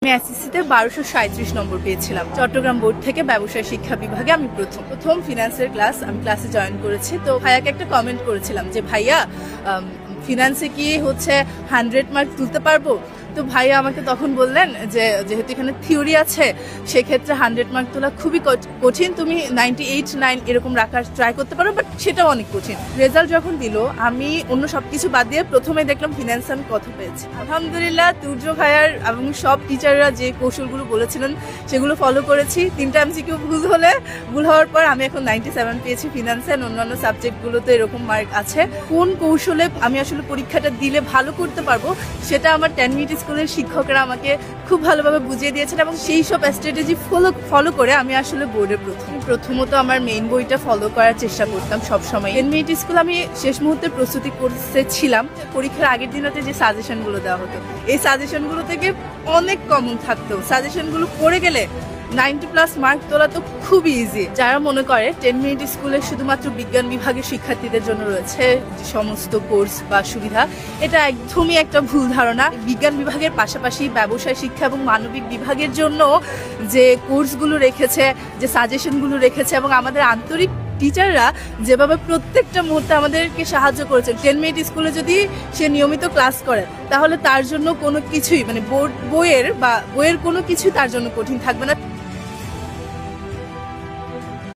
আমি এসএসসিতে 1237 নম্বর পেয়েছিলাম। চট্টগ্রাম বোর্ড থেকে ব্যবসায় শিক্ষা বিভাগে আমি প্রথম ফিনান্সের ক্লাসে জয়েন করেছি। তো ভাইয়াকে একটা কমেন্ট করেছিলাম যে ভাইয়া ফিনান্সে কি 100 মার্ক তুলতে পারবো? তো ভাইয়া আমাকে তখন বললেন যে যেহেতু এখানে থিওরি আছে সেক্ষেত্রে 100 মার্ক তোলা খুবই কঠিন, তুমি 98, 9 এরকম রাখার ট্রাই করতে পারো, বাট সেটাও অনেক কঠিন। রেজাল্ট যখন দিল আমি অন্য সবকিছু বাদ দিয়ে প্রথমে দেখলাম ফিনান্স আমি কত পেয়েছি। আলহামদুলিল্লাহ তুর্য ভাইয়ার এবং সব টিচাররা যে কৌশলগুলো বলেছিলেন সেগুলো ফলো করেছি। 3টা এমসিকিউ ভুল হওয়ার পর আমি এখন 97 পেয়েছি ফিনান্সে। অন্যান্য সাবজেক্টগুলোতে এরকম মার্ক আছে। কোন কৌশলে আমি আসলে পরীক্ষাটা দিলে ভালো করতে পারবো সেটা আমার 10 মিনিট স্কুলের শিক্ষকরা আমাকে খুব ভালোভাবে বুঝিয়ে দিয়েছেন এবং সেই সব স্ট্র্যাটেজি ফলো করে আমি আসলে বোর্ডে প্রথমত আমার মেইন বইটা ফলো করার চেষ্টা করতাম সবসময়। 10 মিনিট স্কুল আমি শেষ মুহূর্তে প্রস্তুতি করতেছিলাম। পরীক্ষার আগের দিনতে যে সাজেশনগুলো দেওয়া হতো এই সাজেশনগুলো থেকে অনেক কমন থাকতো। সাজেশনগুলো পড়ে গেলে 90+ মার্ক তোলা তো খুবই ইজি। যারা মনে করে 10 মিনিট স্কুলে শুধুমাত্র বিজ্ঞান বিভাগের শিক্ষার্থীদের জন্য রয়েছে যে সমস্ত কোর্স বা সুবিধা, এটা একদমই একটা ভুল ধারণা। বিজ্ঞান বিভাগের পাশাপাশি ব্যবসায় শিক্ষা এবং মানবিক বিভাগের জন্য যে কোর্সগুলো রেখেছে, যে সাজেশনগুলো রেখেছে এবং আমাদের আন্তরিক টিচাররা যেভাবে প্রত্যেকটা মুহূর্তে আমাদেরকে সাহায্য করেছেন। 10 মিনিট স্কুলে যদি সে নিয়মিত ক্লাস করে তাহলে তার জন্য কোনো কিছুই বইয়ের কোনো কিছুই তার জন্য কঠিন থাকবে না।